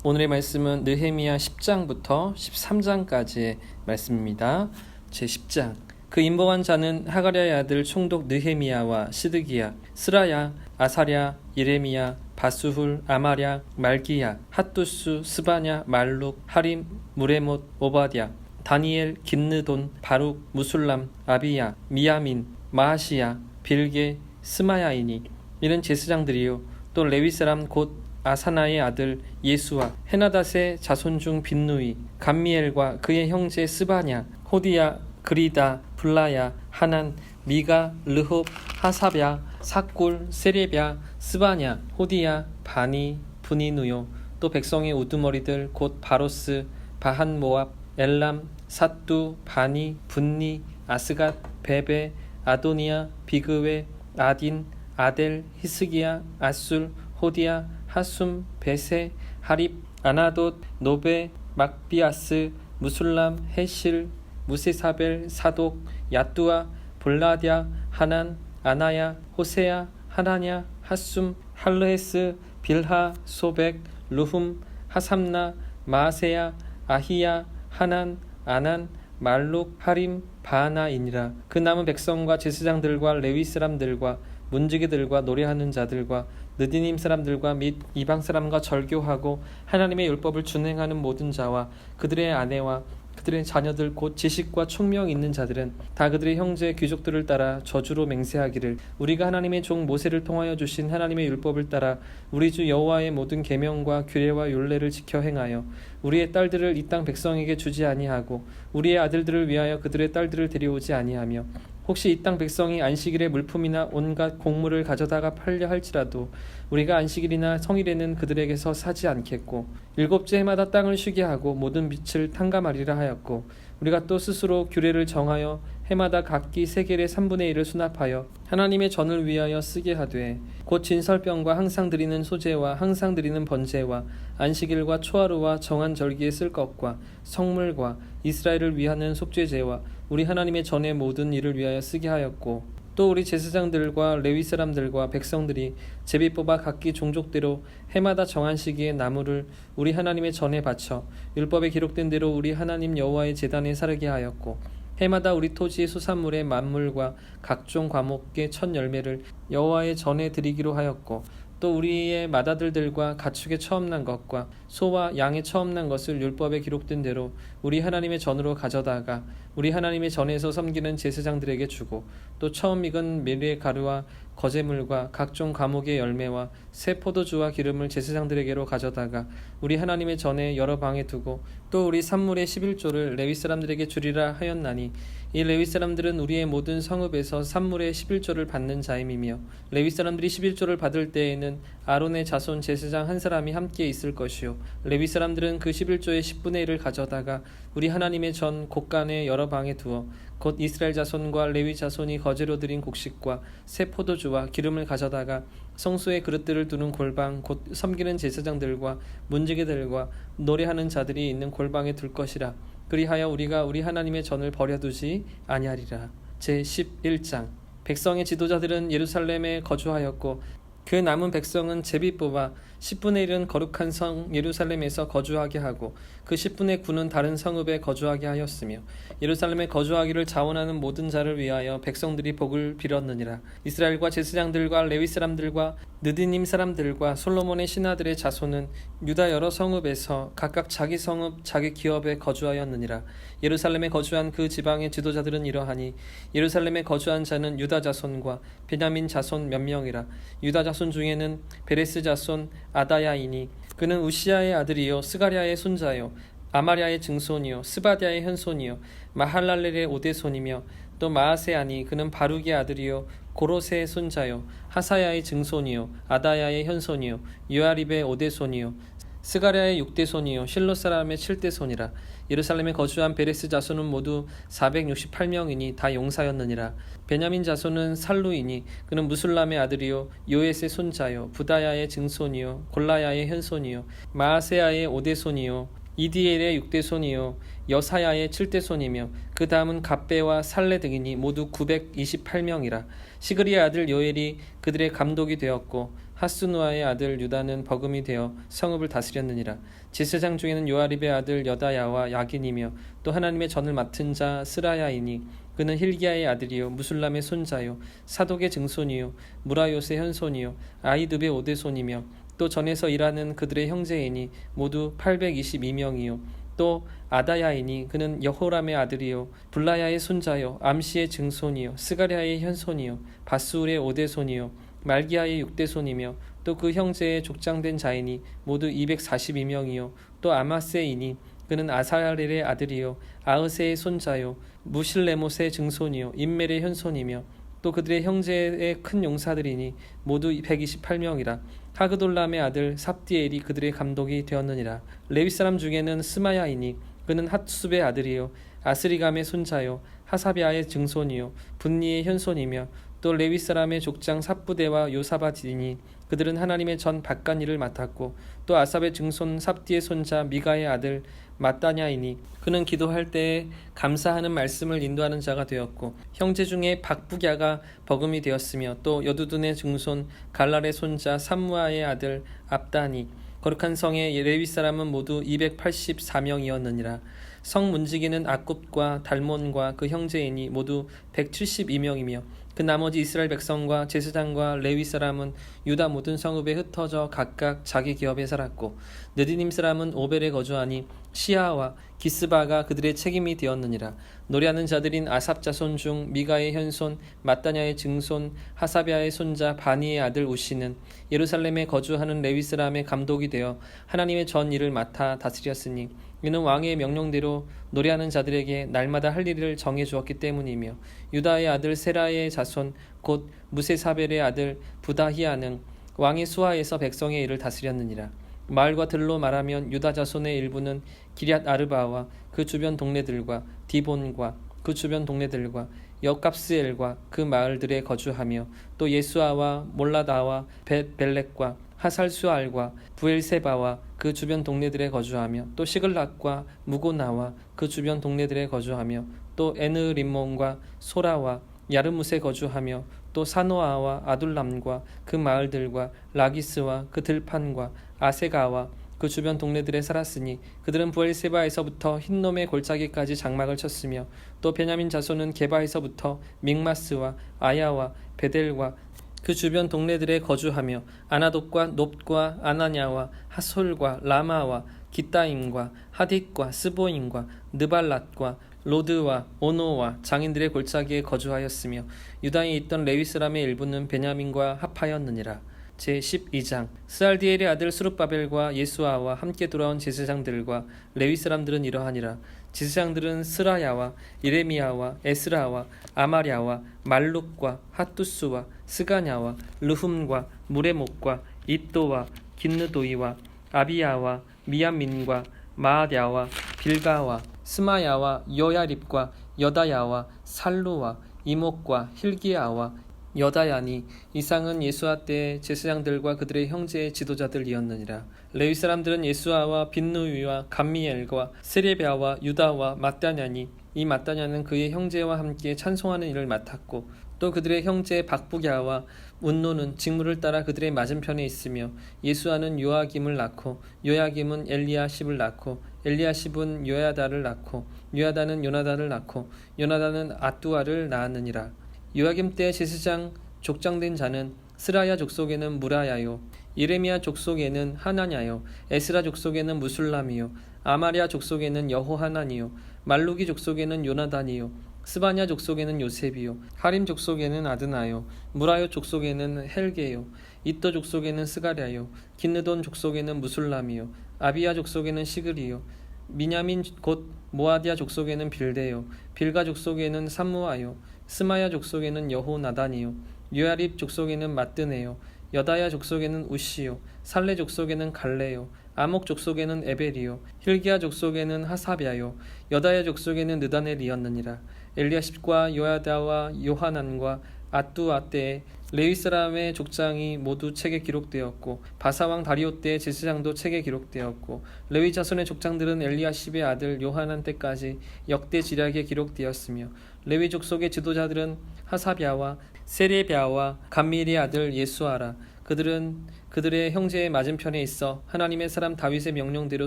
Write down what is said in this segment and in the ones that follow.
오늘의 말씀은 느헤미야 10장부터 13장까지의 말씀입니다. 제10장. 그 임보한 자는 하가랴의 아들 총독 느헤미야와 시드기야, 스라야, 아사랴, 예레미야, 바수훌, 아마랴, 말기야, 핫두스, 스바냐, 말룩, 하림, 무레못, 오바댜, 다니엘, 긴느돈, 바룩, 무술람, 아비야, 미야민, 마하시야, 빌게, 스마야이니. 이는 제사장들이요 또 레위 사람 곧 아사나의 아들 예수와 헤나닷의 자손 중 빈누이, 감미엘과 그의 형제 스바냐, 호디야, 그리다, 블라야, 하난, 미가, 르홉, 하사랴, 삭굴, 세레랴, 스바냐, 호디야, 바니, 분이누요. 또 백성의 우두머리들 곧 바로스, 바한 모압, 엘람, 삿두, 바니, 분니, 아스갓, 베베, 아도니아, 비그웨, 아딘, 아델, 히스기야, 아술, 호디야, 하숨, 베세, 하립, 아나돗, 노베, 막비아스, 무술람, 헤실, 무세사벨, 사독, 야뚜아, 볼라랴, 하난, 아나야, 호세야, 하나냐, 하숨, 할르헤스, 빌하, 소백, 루훔, 하삼나, 마아세야, 아히야, 하난, 아난, 말룩, 하림, 바하나이니라. 그 남은 백성과 제사장들과 레위 사람들과 문지기들과 노래하는 자들과 느디님 사람들과 및 이방 사람과 절교하고 하나님의 율법을 준행하는 모든 자와 그들의 아내와 그들의 자녀들 곧 지식과 총명 있는 자들은 다 그들의 형제 귀족들을 따라 저주로 맹세하기를 우리가 하나님의 종 모세를 통하여 주신 하나님의 율법을 따라 우리 주 여호와의 모든 계명과 규례와 율례를 지켜 행하여 우리의 딸들을 이 땅 백성에게 주지 아니하고 우리의 아들들을 위하여 그들의 딸들을 데려오지 아니하며 혹시 이 땅 백성이 안식일에 물품이나 온갖 곡물을 가져다가 팔려 할지라도 우리가 안식일이나 성일에는 그들에게서 사지 않겠고 일곱째 해마다 땅을 쉬게 하고 모든 빛을 탕감하리라 하였고 우리가 또 스스로 규례를 정하여 해마다 각기 세겔의 3분의 1을 수납하여 하나님의 전을 위하여 쓰게 하되 곧 진설병과 항상 드리는 소제와 항상 드리는 번제와 안식일과 초하루와 정한 절기에 쓸 것과 성물과 이스라엘을 위하는 속죄제와 우리 하나님의 전의 모든 일을 위하여 쓰게 하였고 또 우리 제사장들과 레위 사람들과 백성들이 제비 뽑아 각기 종족대로 해마다 정한 시기에 나무를 우리 하나님의 전에 바쳐 율법에 기록된 대로 우리 하나님 여호와의 제단에 사르게 하였고 해마다 우리 토지의 수산물의 만물과 각종 과목의 첫 열매를 여호와의 전에 드리기로 하였고 또 우리의 맏아들들과 가축의 처음 난 것과 소와 양의 처음 난 것을 율법에 기록된 대로 우리 하나님의 전으로 가져다가 우리 하나님의 전에서 섬기는 제사장들에게 주고 또 처음 익은 밀의 가루와 거제물과 각종 과목의 열매와 새 포도주와 기름을 제사장들에게로 가져다가 우리 하나님의 전에 여러 방에 두고 또 우리 산물의 11조를 레위 사람들에게 주리라 하였나니 이 레위 사람들은 우리의 모든 성읍에서 산물의 11조를 받는 자임이며 레위 사람들이 11조를 받을 때에는 아론의 자손 제사장 한 사람이 함께 있을 것이요 레위 사람들은 그 11조의 10분의 1을 가져다가 우리 하나님의 전 곳간의 여러 방에 두어 곧 이스라엘 자손과 레위 자손이 거제로 드린 곡식과 새 포도주와 기름을 가져다가 성소의 그릇들을 두는 골방 곧 섬기는 제사장들과 문지기들과 노래하는 자들이 있는 골방에 둘 것이라. 그리하여 우리가 우리 하나님의 전을 버려두지 아니하리라. 제11장. 백성의 지도자들은 예루살렘에 거주하였고 그 남은 백성은 제비 뽑아 10분의 1은 거룩한 성 예루살렘에서 거주하게 하고 그 10분의 9는 다른 성읍에 거주하게 하였으며 예루살렘에 거주하기를 자원하는 모든 자를 위하여 백성들이 복을 빌었느니라. 이스라엘과 제사장들과 레위 사람들과 느디님 사람들과 솔로몬의 신하들의 자손은 유다 여러 성읍에서 각각 자기 성읍 자기 기업에 거주하였느니라. 예루살렘에 거주한 그 지방의 지도자들은 이러하니 예루살렘에 거주한 자는 유다 자손과 베냐민 자손 몇 명이라. 유다 자손 중에는 베레스 자손 아다야이니 그는 우시아의 아들이요 스가랴의 손자요 아마랴의 증손이요 스바랴의 현손이요 마할랄렐의 오대손이며 또 마아세아니 그는 바룩의 아들이요 고로세의 손자요 하사야의 증손이요 아다야의 현손이요 요아립의 오대손이요 스가랴의 6대손이요 실로 사람의 7대손이라. 예루살렘에 거주한 베레스 자손은 모두 468명이니 다 용사였느니라. 베냐민 자손은 살루이니 그는 무술람의 아들이요 요엣의 손자요 부다야의 증손이요 골라야의 현손이요 마아세아의 5대손이요 이디엘의 6대 손이요 여사야의 7대 손이며 그 다음은 갑배와 살레 등이니 모두 928명이라. 시그리의 아들 요엘이 그들의 감독이 되었고 하스누아의 아들 유다는 버금이 되어 성읍을 다스렸느니라. 제사장 중에는 요아립의 아들 여다야와 야긴이며 또 하나님의 전을 맡은 자 스라야이니 그는 힐기야의 아들이요 무술람의 손자요 사독의 증손이요 무라요스의 현손이요 아이두의 5대 손이며 또 전에서 일하는 그들의 형제이니 모두 822명이요 또 아다야이니 그는 여호람의 아들이요 블라야의 손자요 암시의 증손이요 스가랴의 현손이요 바스울의 5대 손이요 말기야의 6대 손이며 또 그 형제의 족장된 자이니 모두 242명이요 또 아마세이니 그는 아사렐의 아들이요 아흐세의 손자요 무실레못의 증손이요 임멜의 현손이며 또 그들의 형제의 큰 용사들이니 모두 128명이라. 하그돌람의 아들 삽디엘이 그들의 감독이 되었느니라. 레위 사람 중에는 스마야이니 그는 핫숲의 아들이요 아스리감의 손자요 하사비아의 증손이요 분니의 현손이며 또 레위 사람의 족장 삽부대와 요사바디니 그들은 하나님의 전 박간일을 맡았고 또 아삽의 증손 삽디의 손자 미가의 아들 마따냐이니 그는 기도할 때에 감사하는 말씀을 인도하는 자가 되었고 형제 중에 박부갸가 버금이 되었으며 또 여두둔의 증손 갈랄의 손자 삼무아의 아들 압다니 거룩한 성의 레위 사람은 모두 284명이었느니라. 성 문지기는 아굽과 달몬과 그 형제이니 모두 172명이며 그 나머지 이스라엘 백성과 제사장과 레위 사람은 유다 모든 성읍에 흩어져 각각 자기 기업에 살았고 느디님 사람은 오벨에 거주하니 시아와 기스바가 그들의 책임이 되었느니라. 노래하는 자들인 아삽 자손 중 미가의 현손 마따냐의 증손 하사비아의 손자 바니의 아들 우시는 예루살렘에 거주하는 레위 사람의 감독이 되어 하나님의 전 일을 맡아 다스렸으니 이는 왕의 명령대로 노래하는 자들에게 날마다 할 일을 정해 주었기 때문이며 유다의 아들 세라의 자손 곧 무세사벨의 아들 부다히아는 왕의 수하에서 백성의 일을 다스렸느니라. 마을과 들로 말하면 유다 자손의 일부는 기럇 아르바와 그 주변 동네들과 디본과 그 주변 동네들과 여갑스엘과 그 마을들에 거주하며 또 예수아와 몰라다와 벳벨렉과 하살수알과 부엘세바와 그 주변 동네들에 거주하며 또 시글락과 무고나와 그 주변 동네들에 거주하며 또 에느림몬과 소라와 야르무스에 거주하며 또 사노아와 아둘람과 그 마을들과 라기스와 그 들판과 아세가와 그 주변 동네들에 살았으니 그들은 부엘세바에서부터 흰놈의 골짜기까지 장막을 쳤으며 또 베냐민 자손은 게바에서부터 믹마스와 아야와 베델과 그 주변 동네들에 거주하며 아나돗과 놉과 아나냐와 하솔과 라마와 기따임과 하딕과 스보임과 느발랏과 로드와 오노와 장인들의 골짜기에 거주하였으며 유다에 있던 레위 사람의 일부는 베냐민과 합하였느니라. 제12장 스알디엘의 아들 스룹바벨과 예수아와 함께 돌아온 제사장들과 레위 사람들은 이러하니라. 제사장들은 스라야와 이레미야와 에스라와 아마랴와 말룩과 핫두스와 스가냐와 르훔과 무레목과 이또와 긴느도이와 아비야와 미야민과 마아랴와 빌가와 스마야와 요야립과 여다야와 살루와 이목과 힐기야와 여다야니 이상은 예수아 때의 제사장들과 그들의 형제의 지도자들이었느니라. 레위 사람들은 예수아와 빈누이와 감미엘과 세레비아와 유다와 마따냐니 이 마따냐는 그의 형제와 함께 찬송하는 일을 맡았고 또 그들의 형제 박부갸와 운노는 직무를 따라 그들의 맞은편에 있으며 예수아는 요아김을 낳고 요야김은 엘리야십을 낳고 엘리야십은 요야다를 낳고 요야다는 요나단을 낳고 요나단은 아뚜아를 낳았느니라. 요야김 때 제사장 족장된 자는 스라야 족속에는 무라야요 이레미야 족속에는 하나냐요 에스라 족속에는 무술람이요 아마랴 족속에는 여호하나니요 말루기 족속에는 요나단이요 스바냐 족속에는 요셉이요 하림 족속에는 아드나요 무라요 족속에는 헬게요 이떠 족속에는 스가랴요 긴느돈 족속에는 무술람이요 아비야 족속에는 시그리요 미냐민 곧 모아디아 족속에는 빌데요 빌가 족속에는 삼무아요 스마야 족속에는 여호나단이요 요야립 족속에는 마뜨네요 여다야 족속에는 우시요 살레 족속에는 갈레요 아목 족속에는 에벨이요 힐기야 족속에는 하사비아요 여다야 족속에는 느다넬이었느니라. 엘리야십과 요야다와 요하난과 아뚜아 때에 레위 사람의 족장이 모두 책에 기록되었고 바사왕 다리오 때의 제사장도 책에 기록되었고 레위 자손의 족장들은 엘리야십의 아들 요하난 때까지 역대 지략에 기록되었으며 레위 족속의 지도자들은 하사랴와 세레랴와 감미엘의 아들 예수아라. 그들은 그들의 형제의 맞은편에 있어 하나님의 사람 다윗의 명령대로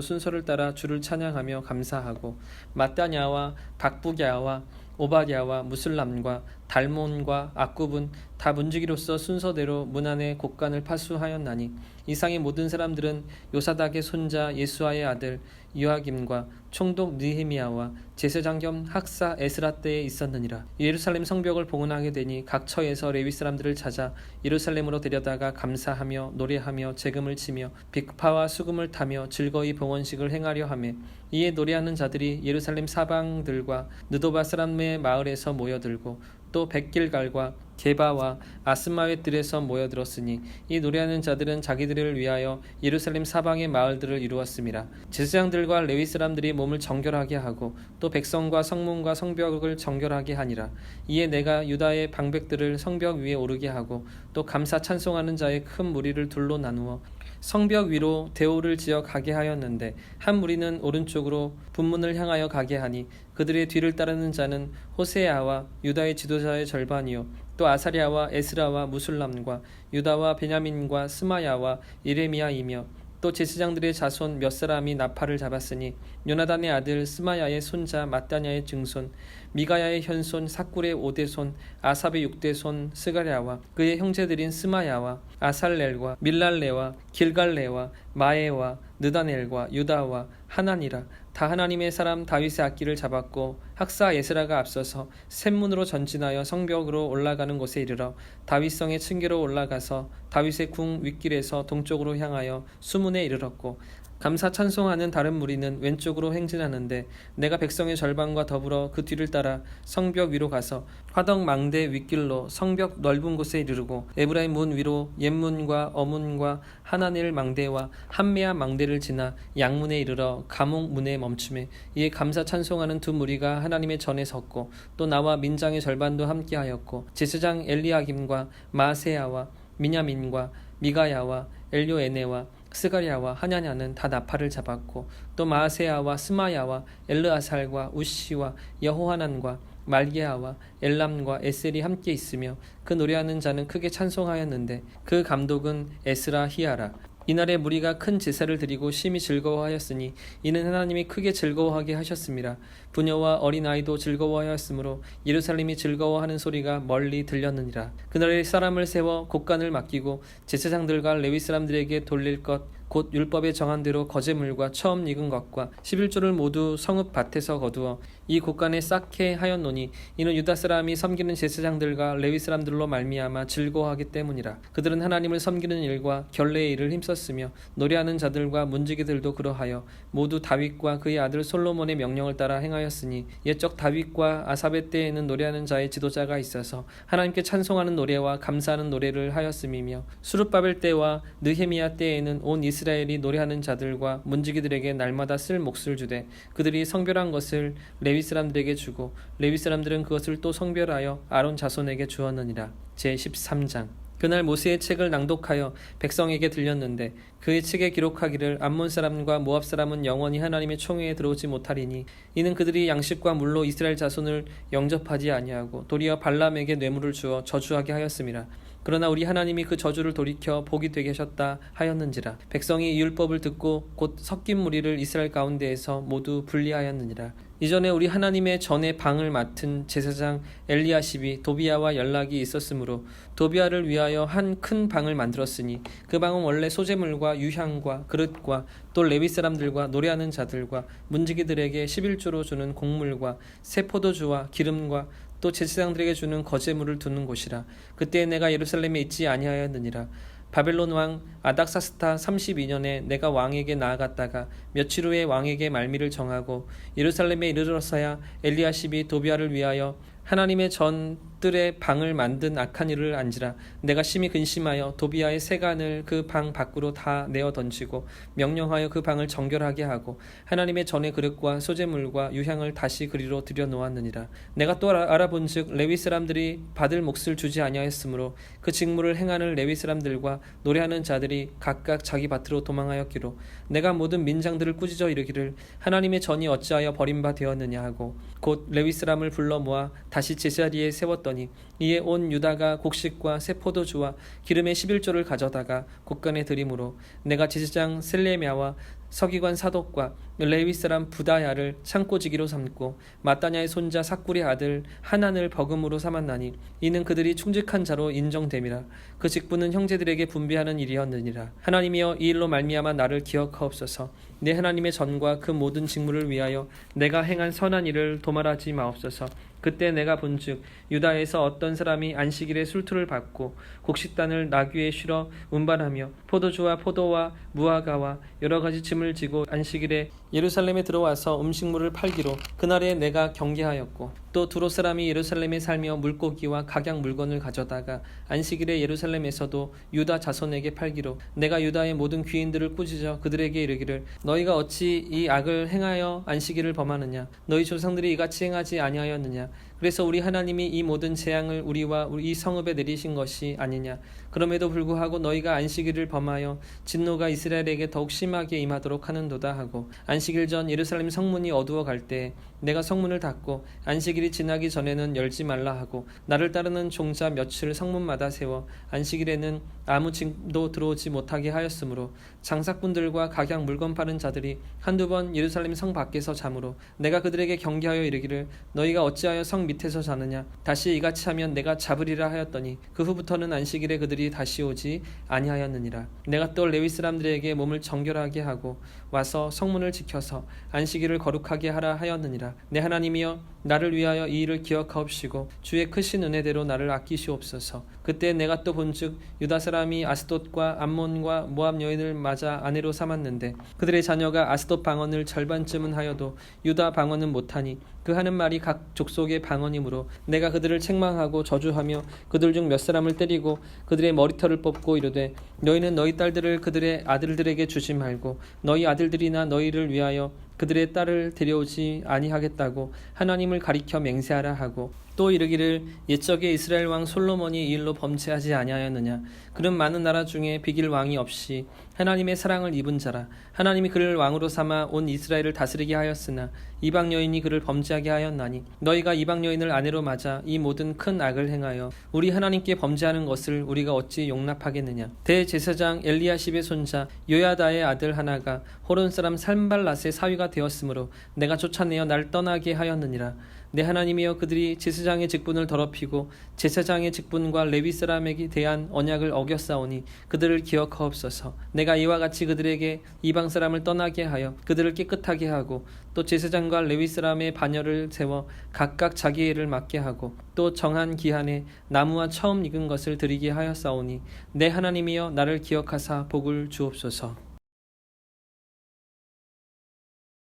순서를 따라 주를 찬양하며 감사하고 마따냐와 박부랴와 오바댜와 무슬람과 달몬과 악굽은 다 문지기로서 순서대로 문 안에 곡간을 파수하였나니 이상의 모든 사람들은 요사닥의 손자 예수아의 아들 요아김과 총독 느헤미야와 제사장 겸 학사 에스라 때에 있었느니라. 예루살렘 성벽을 봉헌하게 되니 각 처에서 레위 사람들을 찾아 예루살렘으로 데려다가 감사하며 노래하며 재금을 치며 빅파와 수금을 타며 즐거이 봉헌식을 행하려 하매 이에 노래하는 자들이 예루살렘 사방들과 느도바 사람의 마을에서 모여들고 또 백길갈과 게바와 아스마웻 들에서 모여들었으니 이 노래하는 자들은 자기들을 위하여 예루살렘 사방의 마을들을 이루었음이라. 제사장들과 레위 사람들이 몸을 정결하게 하고 또 백성과 성문과 성벽을 정결하게 하니라. 이에 내가 유다의 방백들을 성벽 위에 오르게 하고 또 감사 찬송하는 자의 큰 무리를 둘로 나누어 성벽 위로 대오를 지어 가게 하였는데 한 무리는 오른쪽으로 분문을 향하여 가게 하니 그들의 뒤를 따르는 자는 호세아와 유다의 지도자의 절반이요 또 아사랴와 에스라와 무술람과 유다와 베냐민과 스마야와 이레미야이며 또 제사장들의 자손 몇 사람이 나팔을 잡았으니 요나단의 아들 스마야의 손자 마따냐의 증손 미가야의 현손 삭굴의 5대손 아삽의 6대손 스가랴와 그의 형제들인 스마야와 아살렐과 밀랄레와 길갈레와 마에와 느다넬과 유다와 하나니라. 다 하나님의 사람 다윗의 악기를 잡았고 학사 예스라가 앞서서 샘문으로 전진하여 성벽으로 올라가는 곳에 이르러 다윗성의 층계로 올라가서 다윗의 궁 윗길에서 동쪽으로 향하여 수문에 이르렀고 감사 찬송하는 다른 무리는 왼쪽으로 행진하는데 내가 백성의 절반과 더불어 그 뒤를 따라 성벽 위로 가서 화덕 망대 윗길로 성벽 넓은 곳에 이르르고 에브라임 문 위로 옛문과 어문과 하나넬 망대와 한메아 망대를 지나 양문에 이르러 가목 문에 멈추매 이에 감사 찬송하는 두 무리가 하나님의 전에 섰고 또 나와 민장의 절반도 함께하였고 제사장 엘리야김과 마세야와 미냐민과 미가야와 엘요에네와 스가랴와 하냐냐는 다 나팔을 잡았고 또 마세야와 스마야와 엘르아살과 우시와 여호하난과 말게아와 엘람과 에셀이 함께 있으며 그 노래하는 자는 크게 찬송하였는데 그 감독은 에스라 히야라. 이날에 무리가 큰 제사를 드리고 심히 즐거워하였으니 이는 하나님이 크게 즐거워하게 하셨습니다. 부녀와 어린아이도 즐거워하였으므로 예루살렘이 즐거워하는 소리가 멀리 들렸느니라. 그날에 사람을 세워 곡간을 맡기고 제사장들과 레위 사람들에게 돌릴 것 곧 율법에 정한 대로 거제물과 처음 익은 것과 11조를 모두 성읍 밭에서 거두어 이 곡간에 쌓게 하였노니 이는 유다 사람이 섬기는 제사장들과 레위 사람들로 말미암아 즐거워하기 때문이라. 그들은 하나님을 섬기는 일과 결례의 일을 힘썼으며 노래하는 자들과 문지기들도 그러하여 모두 다윗과 그의 아들 솔로몬의 명령을 따라 행하였으니 옛적 다윗과 아삽의 때에는 노래하는 자의 지도자가 있어서 하나님께 찬송하는 노래와 감사하는 노래를 하였음이며 수르바벨 때와 느헤미야 때에는 온 이스라엘이 노래하는 자들과 문지기들에게 날마다 쓸 몫을 주되 그들이 성별한 것을 레위 사람들에게 주고 레위 사람들은 그것을 또 성별하여 아론 자손에게 주었느니라. 제13장. 그날 모세의 책을 낭독하여 백성에게 들렸는데 그의 책에 기록하기를 암몬 사람과 모압 사람은 영원히 하나님의 총회에 들어오지 못하리니 이는 그들이 양식과 물로 이스라엘 자손을 영접하지 아니하고 도리어 발람에게 뇌물을 주어 저주하게 하였음이라. 그러나 우리 하나님이 그 저주를 돌이켜 복이 되게 하셨다 하였는지라. 백성이 이 율법을 듣고 곧 섞인 무리를 이스라엘 가운데에서 모두 분리하였느니라. 이전에 우리 하나님의 전의 방을 맡은 제사장 엘리야십이 도비야와 연락이 있었으므로 도비야를 위하여 한 큰 방을 만들었으니 그 방은 원래 소재물과 유향과 그릇과 또 레위 사람들과 노래하는 자들과 문지기들에게 11조로 주는 곡물과 새 포도주와 기름과 또 제사장들에게 주는 거제물을 두는 곳이라. 그때 내가 예루살렘에 있지 아니하였느니라. 바벨론 왕 아닥사스타 32년에 내가 왕에게 나아갔다가 며칠 후에 왕에게 말미를 정하고 예루살렘에 이르러서야 엘리야십이 도비야를 위하여 하나님의 전 적들의 방을 만든 악한 일을 안지라. 내가 심히 근심하여 도비아의 세간을 그 방 밖으로 다 내어 던지고 명령하여 그 방을 정결하게 하고 하나님의 전의 그릇과 소재물과 유향을 다시 그리로 들여 놓았느니라. 내가 또 알아본즉 레위 사람들이 받을 몫을 주지 아니하였으므로 그 직무를 행하는 레위 사람들과 노래하는 자들이 각각 자기 밭으로 도망하였기로 내가 모든 민장들을 꾸짖어 이르기를 하나님의 전이 어찌하여 버림바 되었느냐 하고 곧 레위 사람을 불러 모아 다시 제자리에 세웠더니 이에 온 유다가 곡식과 새 포도주와 기름의 11조를 가져다가 곳간에 드림으로 내가 제사장 셀레미야와 서기관 사독과 레위 사람 부다야를 창고지기로 삼고 마따냐의 손자 삭굴의 아들 하난을 버금으로 삼았나니 이는 그들이 충직한 자로 인정됨이라. 그 직분은 형제들에게 분배하는 일이었느니라. 하나님이여 이 일로 말미암아 나를 기억하옵소서. 내 하나님의 전과 그 모든 직무를 위하여 내가 행한 선한 일을 도말하지 마옵소서. 그때 내가 본즉 유다에서 어떤 사람이 안식일에 술투를 받고 곡식단을 나귀에 실어 운반하며 포도주와 포도와 무화과와 여러 가지 짐을 지고 안식일에 예루살렘에 들어와서 음식물을 팔기로 그날에 내가 경계하였고 또 두로 사람이 예루살렘에 살며 물고기와 각양 물건을 가져다가 안식일에 예루살렘에서도 유다 자손에게 팔기로 내가 유다의 모든 귀인들을 꾸짖어 그들에게 이르기를 너희가 어찌 이 악을 행하여 안식일을 범하느냐 너희 조상들이 이같이 행하지 아니하였느냐 그래서 우리 하나님이 이 모든 재앙을 우리와 우리 이 성읍에 내리신 것이 아니냐 그럼에도 불구하고 너희가 안식일을 범하여 진노가 이스라엘에게 더욱 심하게 임하도록 하는도다 하고 안식일 전 예루살렘 성문이 어두워 갈 때 내가 성문을 닫고 안식일이 지나기 전에는 열지 말라 하고 나를 따르는 종자 몇을 성문마다 세워 안식일에는 아무 짐도 들어오지 못하게 하였으므로 장사꾼들과 각양 물건 파는 자들이 한두 번 예루살렘 성 밖에서 자므로 내가 그들에게 경계하여 이르기를 너희가 어찌하여 성 밑에서 자느냐 다시 이같이 하면 내가 잡으리라 하였더니 그 후부터는 안식일에 그들이 다시 오지 아니하였느니라. 내가 또 레위 사람들에게 몸을 정결하게 하고 와서 성문을 지켜서 안식일을 거룩하게 하라 하였느니라. 내 하나님이여 나를 위하여 이 일을 기억하옵시고 주의 크신 은혜대로 나를 아끼시옵소서. 그때 내가 또 본즉 유다 사람이 아스돗과 암몬과 모압 여인을 맞아 아내로 삼았는데 그들의 자녀가 아스돗 방언을 절반쯤은 하여도 유다 방언은 못하니 그 하는 말이 각 족속의 방언이므로 내가 그들을 책망하고 저주하며 그들 중 몇 사람을 때리고 그들의 머리털을 뽑고 이르되 너희는 너희 딸들을 그들의 아들들에게 주지 말고 너희 아들들이나 너희를 위하여 그들의 딸을 데려오지 아니하겠다고 하나님을 가리켜 맹세하라 하고 또 이르기를 옛적에 이스라엘 왕 솔로몬이 이 일로 범죄하지 아니하였느냐 그는 많은 나라 중에 비길 왕이 없이 하나님의 사랑을 입은 자라 하나님이 그를 왕으로 삼아 온 이스라엘을 다스리게 하였으나 이방 여인이 그를 범죄하게 하였나니 너희가 이방 여인을 아내로 맞아 이 모든 큰 악을 행하여 우리 하나님께 범죄하는 것을 우리가 어찌 용납하겠느냐. 대제사장 엘리야십의 손자 요야다의 아들 하나가 호론 사람 산발랏의 사위가 되었으므로 내가 쫓아내어 날 떠나게 하였느니라. 내 하나님이여 그들이 제사장의 직분을 더럽히고 제사장의 직분과 레위 사람에게 대한 언약을 어겼사오니 그들을 기억하옵소서. 내가 이와 같이 그들에게 이방 사람을 떠나게 하여 그들을 깨끗하게 하고 또 제사장과 레위 사람의 반열을 세워 각각 자기 일을 맡게 하고 또 정한 기한에 나무와 처음 익은 것을 드리게 하였사오니 내 하나님이여 나를 기억하사 복을 주옵소서.